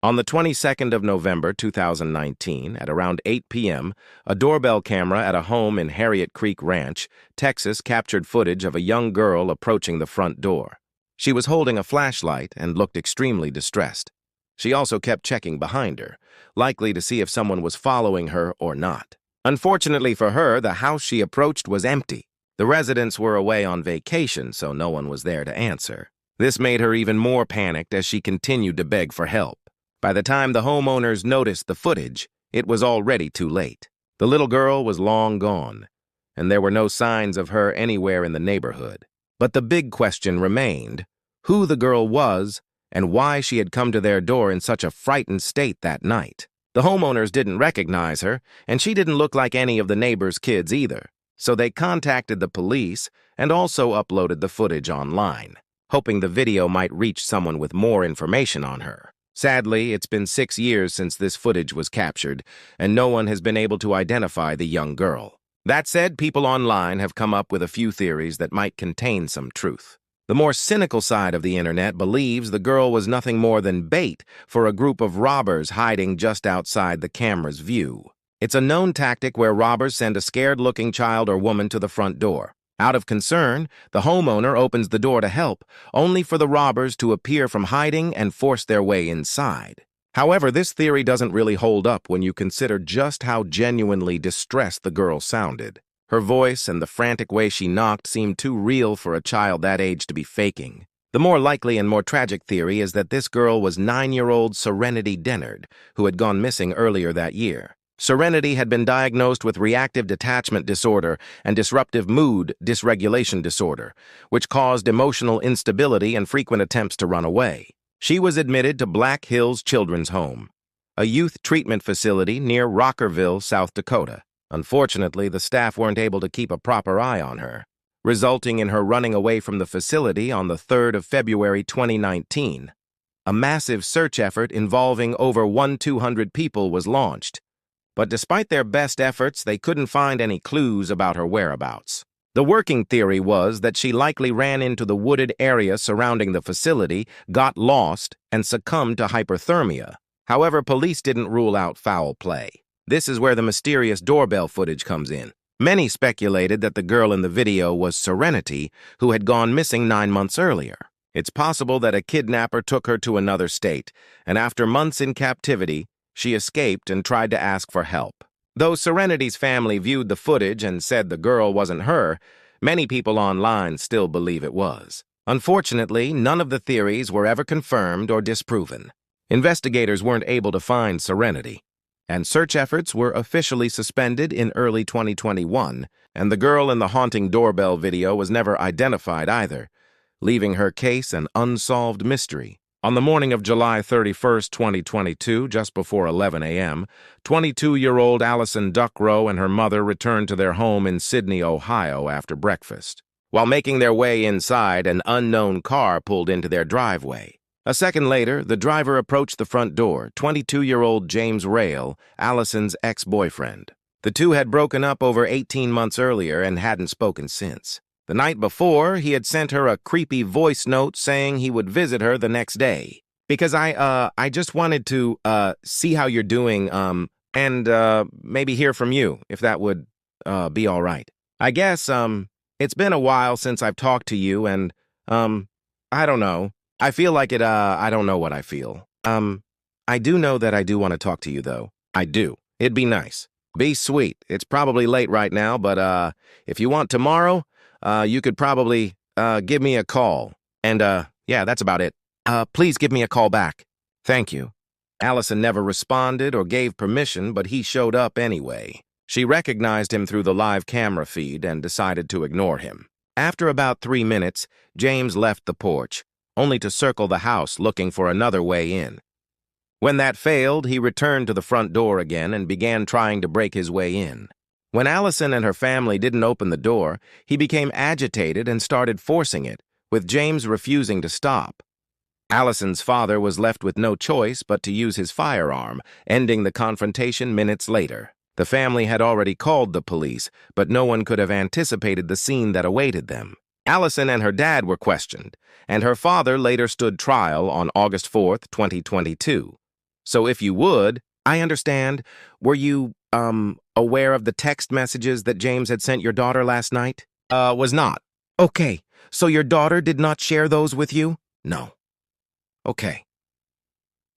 On the 22nd of November 2019, at around 8 p.m., a doorbell camera at a home in Harriet Creek Ranch, Texas, captured footage of a young girl approaching the front door. She was holding a flashlight and looked extremely distressed. She also kept checking behind her, likely to see if someone was following her or not. Unfortunately for her, the house she approached was empty. The residents were away on vacation, so no one was there to answer. This made her even more panicked as she continued to beg for help. By the time the homeowners noticed the footage, it was already too late. The little girl was long gone, and there were no signs of her anywhere in the neighborhood. But the big question remained: who the girl was and why she had come to their door in such a frightened state that night. The homeowners didn't recognize her, and she didn't look like any of the neighbors' kids either. So they contacted the police and also uploaded the footage online, hoping the video might reach someone with more information on her. Sadly, it's been 6 years since this footage was captured, and no one has been able to identify the young girl. That said, people online have come up with a few theories that might contain some truth. The more cynical side of the internet believes the girl was nothing more than bait for a group of robbers hiding just outside the camera's view. It's a known tactic where robbers send a scared-looking child or woman to the front door. Out of concern, the homeowner opens the door to help, only for the robbers to appear from hiding and force their way inside. However, this theory doesn't really hold up when you consider just how genuinely distressed the girl sounded. Her voice and the frantic way she knocked seemed too real for a child that age to be faking. The more likely and more tragic theory is that this girl was 9-year-old Serenity Dennard, who had gone missing earlier that year. Serenity had been diagnosed with reactive detachment disorder and disruptive mood dysregulation disorder, which caused emotional instability and frequent attempts to run away. She was admitted to Black Hills Children's Home, a youth treatment facility near Rockerville, South Dakota. Unfortunately, the staff weren't able to keep a proper eye on her, resulting in her running away from the facility on the 3rd of February 2019. A massive search effort involving over 1,200 people was launched. But despite their best efforts, they couldn't find any clues about her whereabouts. The working theory was that she likely ran into the wooded area surrounding the facility, got lost, and succumbed to hypothermia. However, police didn't rule out foul play. This is where the mysterious doorbell footage comes in. Many speculated that the girl in the video was Serenity, who had gone missing 9 months earlier. It's possible that a kidnapper took her to another state, and after months in captivity, she escaped and tried to ask for help. Though Serenity's family viewed the footage and said the girl wasn't her, many people online still believe it was. Unfortunately, none of the theories were ever confirmed or disproven. Investigators weren't able to find Serenity, and search efforts were officially suspended in early 2021, and the girl in the haunting doorbell video was never identified either, leaving her case an unsolved mystery. On the morning of July 31, 2022, just before 11 a.m., 22-year-old Allison Duckrow and her mother returned to their home in Sydney, Ohio after breakfast. While making their way inside, an unknown car pulled into their driveway. A second later, the driver approached the front door, 22-year-old James Rail, Allison's ex-boyfriend. The two had broken up over 18 months earlier and hadn't spoken since. The night before, he had sent her a creepy voice note saying he would visit her the next day. Because I just wanted to, see how you're doing, and maybe hear from you, if that would, be all right. I guess, it's been a while since I've talked to you, and, I don't know. I feel like it, I don't know what I feel. I do know that I do want to talk to you, though. I do. It'd be nice. Be sweet. It's probably late right now, but, if you want tomorrow, you could probably, give me a call. And, yeah, that's about it. Please give me a call back. Thank you. Allison never responded or gave permission, but he showed up anyway. She recognized him through the live camera feed and decided to ignore him. After about 3 minutes, James left the porch, only to circle the house looking for another way in. When that failed, he returned to the front door again and began trying to break his way in. When Allison and her family didn't open the door, he became agitated and started forcing it, with James refusing to stop. Allison's father was left with no choice but to use his firearm, ending the confrontation minutes later. The family had already called the police, but no one could have anticipated the scene that awaited them. Allison and her dad were questioned, and her father later stood trial on August 4, 2022. So if you would, I understand. Were you, aware of the text messages that James had sent your daughter last night? Was not. Okay, so your daughter did not share those with you? No. Okay.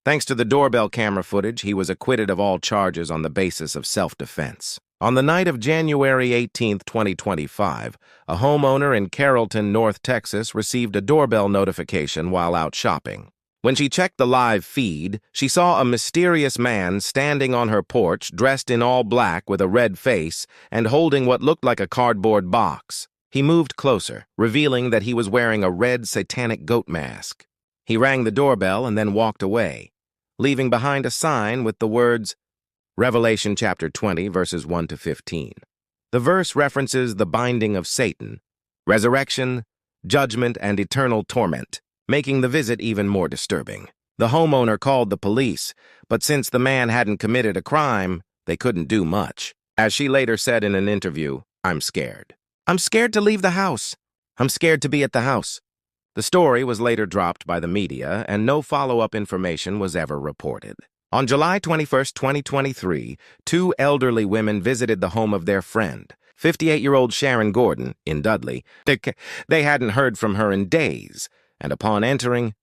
Thanks to the doorbell camera footage, he was acquitted of all charges on the basis of self-defense. On the night of January 18, 2025, a homeowner in Carrollton, North Texas, received a doorbell notification while out shopping. When she checked the live feed, she saw a mysterious man standing on her porch dressed in all black with a red face and holding what looked like a cardboard box. He moved closer, revealing that he was wearing a red satanic goat mask. He rang the doorbell and then walked away, leaving behind a sign with the words, Revelation chapter 20, verses 1 to 15. The verse references the binding of Satan, resurrection, judgment, and eternal torment, making the visit even more disturbing. The homeowner called the police, but since the man hadn't committed a crime, they couldn't do much. As she later said in an interview, I'm scared. I'm scared to leave the house. I'm scared to be at the house. The story was later dropped by the media, and no follow-up information was ever reported. On July 21, 2023, two elderly women visited the home of their friend, 58-year-old Sharon Gordon, in Dudley. They hadn't heard from her in days, and upon entering,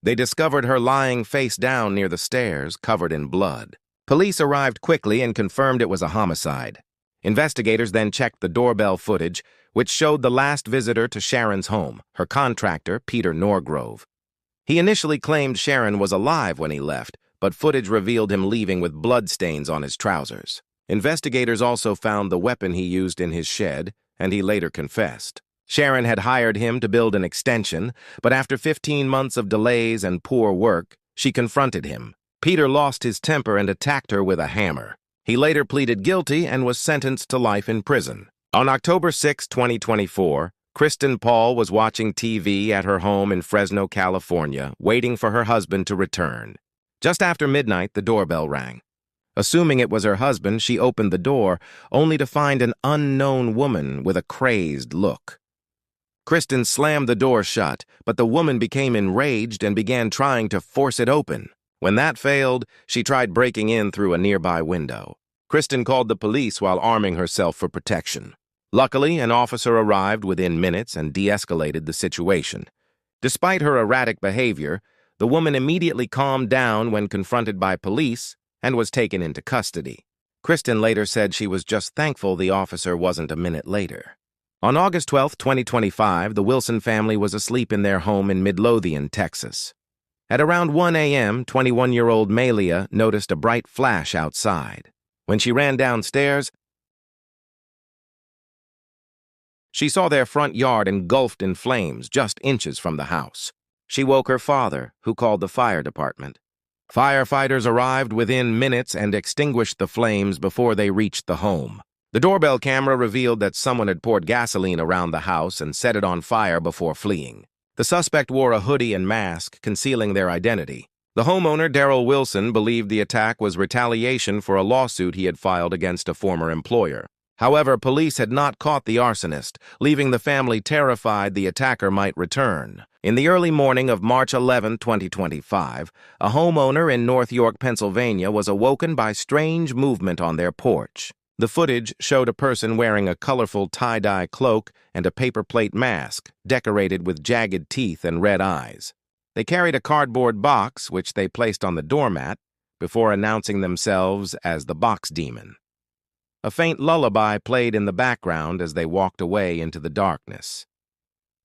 they discovered her lying face down near the stairs, covered in blood. Police arrived quickly and confirmed it was a homicide. Investigators then checked the doorbell footage, which showed the last visitor to Sharon's home, her contractor, Peter Norgrove. He initially claimed Sharon was alive when he left, but footage revealed him leaving with bloodstains on his trousers. Investigators also found the weapon he used in his shed, and he later confessed. Sharon had hired him to build an extension, but after 15 months of delays and poor work, she confronted him. Peter lost his temper and attacked her with a hammer. He later pleaded guilty and was sentenced to life in prison. On October 6, 2024, Kristen Paul was watching TV at her home in Fresno, California, waiting for her husband to return. Just after midnight, the doorbell rang. Assuming it was her husband, she opened the door, only to find an unknown woman with a crazed look. Kristen slammed the door shut, but the woman became enraged and began trying to force it open. When that failed, she tried breaking in through a nearby window. Kristen called the police while arming herself for protection. Luckily, an officer arrived within minutes and de-escalated the situation. Despite her erratic behavior, the woman immediately calmed down when confronted by police and was taken into custody. Kristen later said she was just thankful the officer wasn't a minute later. On August 12, 2025, the Wilson family was asleep in their home in Midlothian, Texas. At around 1 a.m., 21-year-old Malia noticed a bright flash outside. When she ran downstairs, she saw their front yard engulfed in flames just inches from the house. She woke her father, who called the fire department. Firefighters arrived within minutes and extinguished the flames before they reached the home. The doorbell camera revealed that someone had poured gasoline around the house and set it on fire before fleeing. The suspect wore a hoodie and mask, concealing their identity. The homeowner, Darrell Wilson, believed the attack was retaliation for a lawsuit he had filed against a former employer. However, police had not caught the arsonist, leaving the family terrified the attacker might return. In the early morning of March 11, 2025, a homeowner in North York, Pennsylvania, was awoken by strange movement on their porch. The footage showed a person wearing a colorful tie-dye cloak and a paper plate mask, decorated with jagged teeth and red eyes. They carried a cardboard box, which they placed on the doormat, before announcing themselves as the Box Demon. A faint lullaby played in the background as they walked away into the darkness.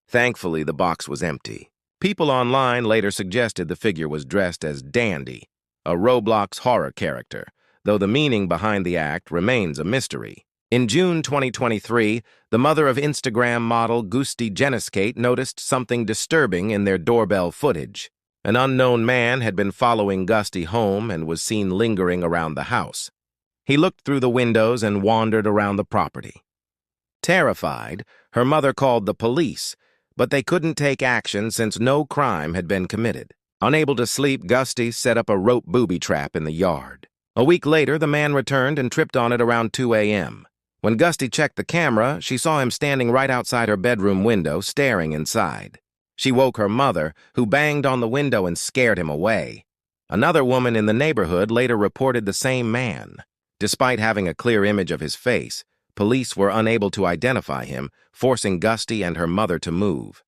Thankfully, the box was empty. People online later suggested the figure was dressed as Dandy, a Roblox horror character, though the meaning behind the act remains a mystery. In June 2023, the mother of Instagram model Gusti Jeniskate noticed something disturbing in their doorbell footage. An unknown man had been following Gusti home and was seen lingering around the house. He looked through the windows and wandered around the property. Terrified, her mother called the police, but they couldn't take action since no crime had been committed. Unable to sleep, Gusti set up a rope booby trap in the yard. A week later, the man returned and tripped on it around 2 a.m. When Gusti checked the camera, she saw him standing right outside her bedroom window, staring inside. She woke her mother, who banged on the window and scared him away. Another woman in the neighborhood later reported the same man. Despite having a clear image of his face, police were unable to identify him, forcing Gusty and her mother to move.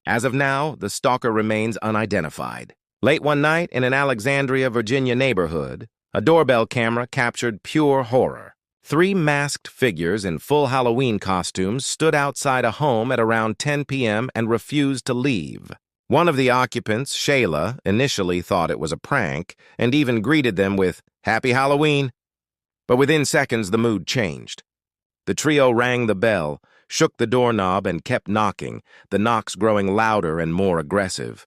As of now, the stalker remains unidentified. Late one night in an Alexandria, Virginia neighborhood, a doorbell camera captured pure horror. 3 masked figures in full Halloween costumes stood outside a home at around 10 p.m. and refused to leave. One of the occupants, Shayla, initially thought it was a prank and even greeted them with, "Happy Halloween." But within seconds, the mood changed. The trio rang the bell, shook the doorknob, and kept knocking, the knocks growing louder and more aggressive.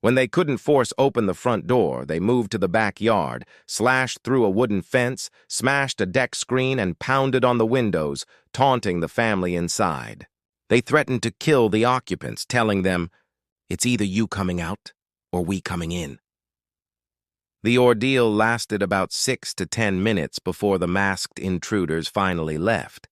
When they couldn't force open the front door, they moved to the backyard, slashed through a wooden fence, smashed a deck screen, and pounded on the windows, taunting the family inside. They threatened to kill the occupants, telling them, "It's either you coming out or we coming in." The ordeal lasted about 6 to 10 minutes before the masked intruders finally left,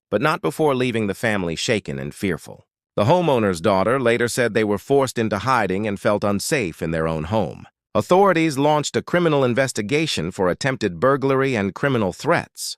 but not before leaving the family shaken and fearful. The homeowner's daughter later said they were forced into hiding and felt unsafe in their own home. Authorities launched a criminal investigation for attempted burglary and criminal threats.